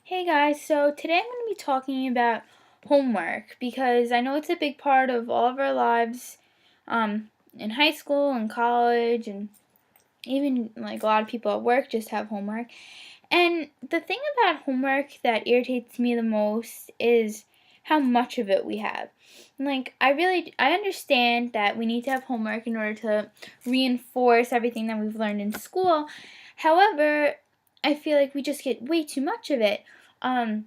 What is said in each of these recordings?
Hey guys, so today I'm going to be talking about homework because I know it's a big part of all of our lives in high school and college, and even like a lot of people at work just have homework. And the thing about homework that irritates me the most is how much of it we have. Like I understand that we need to have homework in order to reinforce everything that we've learned in school. However, I feel like we just get way too much of it. Um,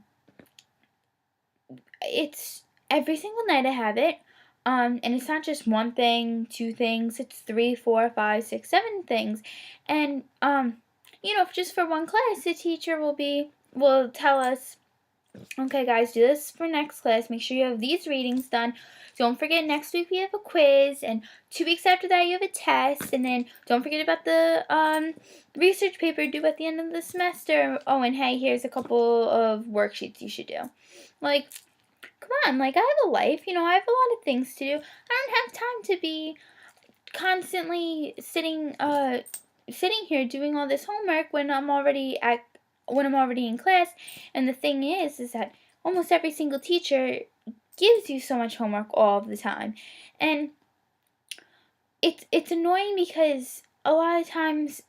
it's every single night I have it. And it's not just one thing, two things, it's three, four, five, six, seven things. And just for one class, the teacher will tell us, okay guys, do this for next class. Make sure you have these readings done. Don't forget next week we have a quiz, and 2 weeks after that you have a test, and then don't forget about the research paper due at the end of the semester. Oh, and hey, here's a couple of worksheets you should do. Like, come on, like I have a life, I have a lot of things to do. I don't have time to be constantly sitting here doing all this homework when I'm already in class. And the thing is that almost every single teacher gives you so much homework all of the time. And it's annoying because a lot of times,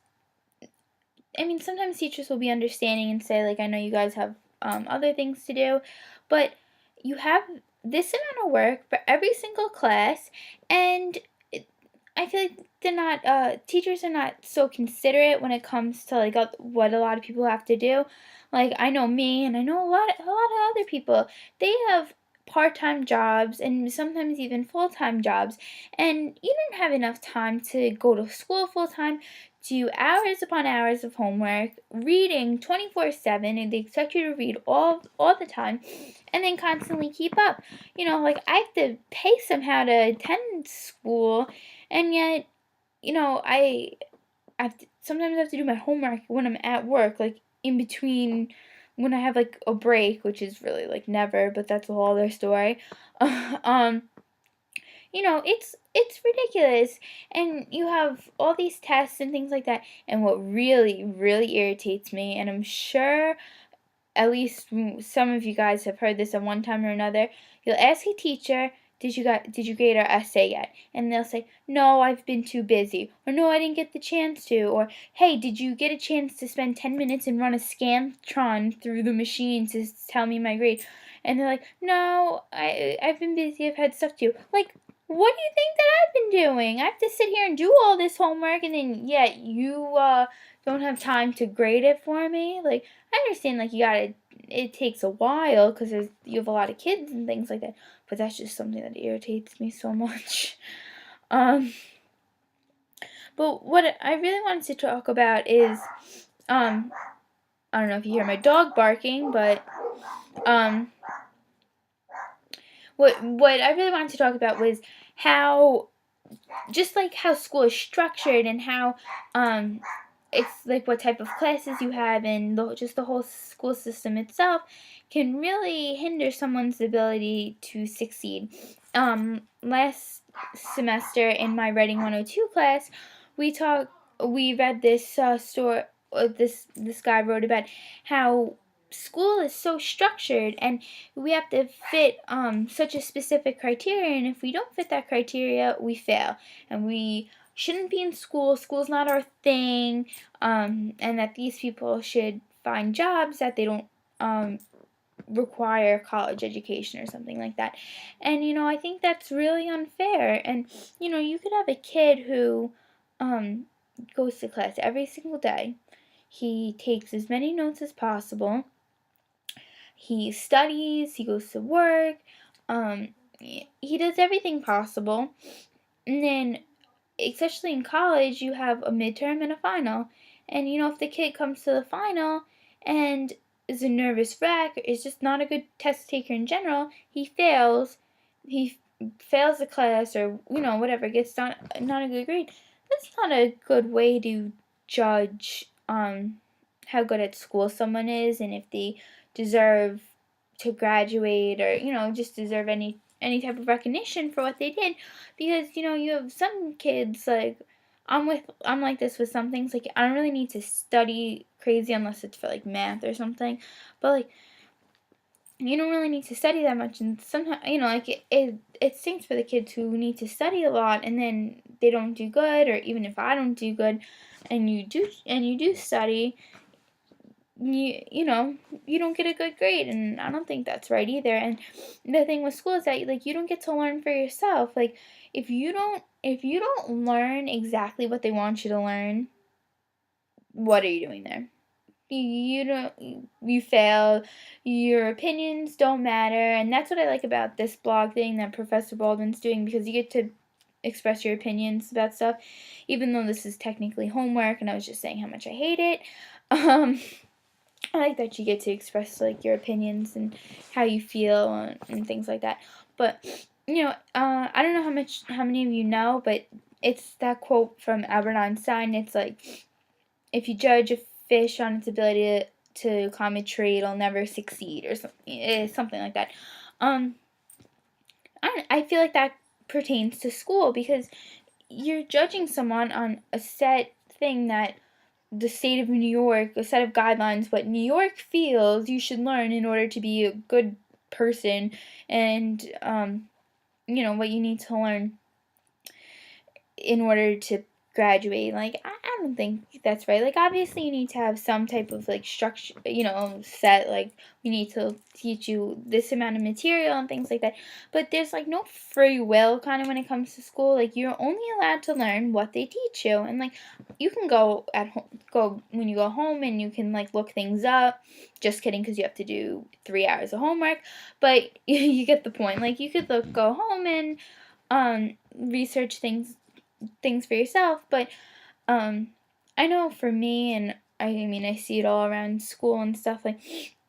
sometimes teachers will be understanding and say, like, I know you guys have other things to do, but you have this amount of work for every single class. And I feel like teachers are not so considerate when it comes to like what a lot of people have to do. Like, I know me, and I know a lot of other people. They have part-time jobs and sometimes even full-time jobs, and you don't have enough time to go to school full-time, do hours upon hours of homework, reading 24/7, and they expect you to read all the time, and then constantly keep up. Like, I have to pay somehow to attend school, and yet, sometimes I have to do my homework when I'm at work, like in between when I have like a break, which is really like never, but that's a whole other story. um, it's ridiculous, and you have all these tests and things like that. And what really, really irritates me, and I'm sure at least some of you guys have heard this at one time or another. You'll ask a teacher, did you grade our essay yet? And they'll say, no, I've been too busy, or no, I didn't get the chance to, or hey, did you get a chance to spend 10 minutes and run a scantron through the machine to tell me my grade? And they're like, no, I've been busy, I've had stuff to do. Like, what do you think that I've been doing? I have to sit here and do all this homework, and then yet you don't have time to grade it for me? Like, I understand, like, it takes a while because you have a lot of kids and things like that, but that's just something that irritates me so much. Um, but what I really wanted to talk about is, I don't know if you hear my dog barking, but, um, what I really wanted to talk about was how, just like how school is structured, and how, it's like what type of classes you have, and just the whole school system itself can really hinder someone's ability to succeed. Last semester in my Writing 102 class, we read this story. This guy wrote about how school is so structured, and we have to fit such a specific criteria, and if we don't fit that criteria, we fail, and we shouldn't be in school. School's not our thing, and that these people should find jobs that they don't require college education or something like that. And I think that's really unfair. And you could have a kid who um, goes to class every single day. He takes as many notes as possible. He studies. He goes to work. He does everything possible. And then, especially in college, you have a midterm and a final. And if the kid comes to the final and is a nervous wreck, is just not a good test taker in general, he fails. He fails the class, or whatever, gets not a good grade. That's not a good way to judge how good at school someone is, and if they deserve to graduate, or just deserve any type of recognition for what they did. Because you have some kids, like, I'm like this with some things. Like, I don't really need to study crazy unless it's for like math or something. But like, you don't really need to study that much, and sometimes, like, it stinks for the kids who need to study a lot and then they don't do good. Or even if I don't do good and you do study, you know, you don't get a good grade, and I don't think that's right either. And the thing with school is that, like, you don't get to learn for yourself. Like, if you don't learn exactly what they want you to learn, what are you doing there? You fail. Your opinions don't matter. And that's what I like about this blog thing that Professor Baldwin's doing, because you get to express your opinions about stuff, even though this is technically homework and I was just saying how much I hate it. I like that you get to express, like, your opinions and how you feel and things like that. But I don't know how many of you know, but it's that quote from Albert Einstein. It's like, if you judge a fish on its ability to climb a tree, it'll never succeed, or something like that. I feel like that pertains to school, because you're judging someone on a set thing that the state of New York, a set of guidelines, what New York feels you should learn in order to be a good person, and what you need to learn in order to graduate. Like, I don't think that's right. Like, obviously you need to have some type of, like, structure, set. Like, we need to teach you this amount of material and things like that. But there's, like, no free will kind of when it comes to school. Like, you're only allowed to learn what they teach you. And, like, you can go when you go home and you can, like, look things up. Just kidding, because you have to do 3 hours of homework. But you get the point. Like, you could go home and research things for yourself. But I know for me, and I mean, I see it all around school and stuff. Like,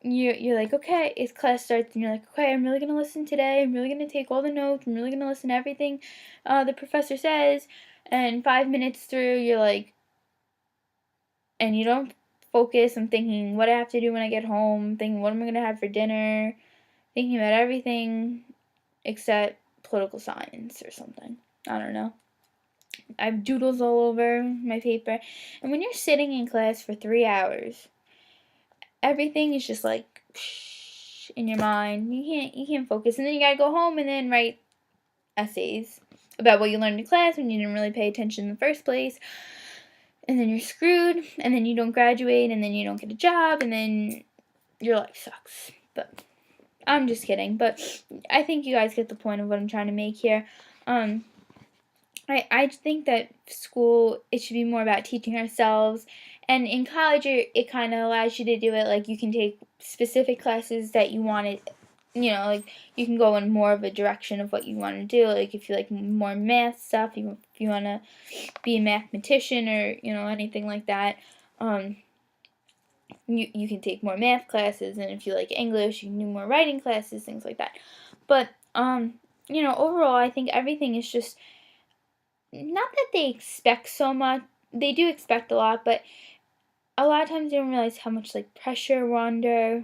you're like, okay, it's class starts, and you're like, okay, I'm really gonna listen today. I'm really gonna take all the notes. I'm really gonna listen to everything the professor says. And 5 minutes through, you're like, and you don't focus. I'm thinking what I have to do when I get home. Thinking what am I gonna have for dinner. Thinking about everything except political science or something. I don't know. I have doodles all over my paper. And when you're sitting in class for 3 hours, everything is just like in your mind. You can't focus. And then you gotta go home and then write essays about what you learned in class when you didn't really pay attention in the first place. And then you're screwed, and then you don't graduate, and then you don't get a job, and then your life sucks. But I'm just kidding. But I think you guys get the point of what I'm trying to make here. I think that school, it should be more about teaching ourselves. And in college, it kind of allows you to do it. Like, you can take specific classes that you want to, like, you can go in more of a direction of what you want to do. Like, if you like more math stuff, if you want to be a mathematician, or, anything like that, you can take more math classes. And if you like English, you can do more writing classes, things like that. But, overall, I think everything is just, not that they expect so much. They do expect a lot, but a lot of times they don't realize how much, like, pressure we're under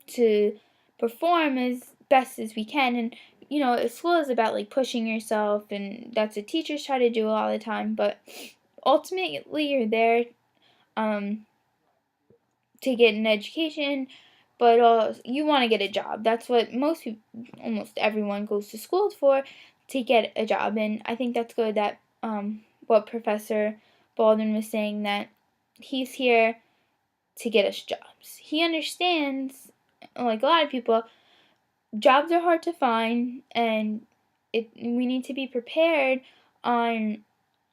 to perform as best as we can. And school is about, like, pushing yourself, and that's what teachers try to do a lot of the time. But ultimately, you're there to get an education, but you want to get a job. That's what most people, almost everyone, goes to school for, to get a job. And I think that's good that what Professor Baldwin was saying, that he's here to get us jobs. He understands, like a lot of people, jobs are hard to find, and we need to be prepared on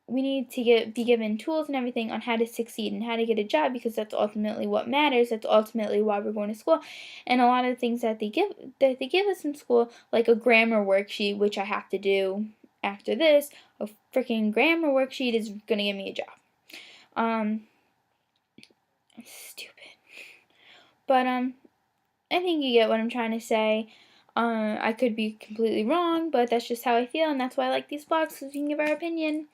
we need to be given tools and everything on how to succeed and how to get a job, because that's ultimately what matters. That's ultimately why we're going to school. And a lot of the things that they give us in school, like a grammar worksheet, which I have to do after this, a freaking grammar worksheet is gonna give me a job. Stupid. But I think you get what I'm trying to say. I could be completely wrong, but that's just how I feel, and that's why I like these blogs, because we can give our opinion.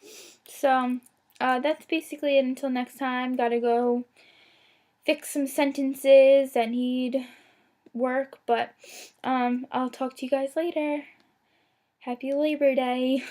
So, that's basically it. Until next time, gotta go fix some sentences that need work, but I'll talk to you guys later. Happy Labor Day.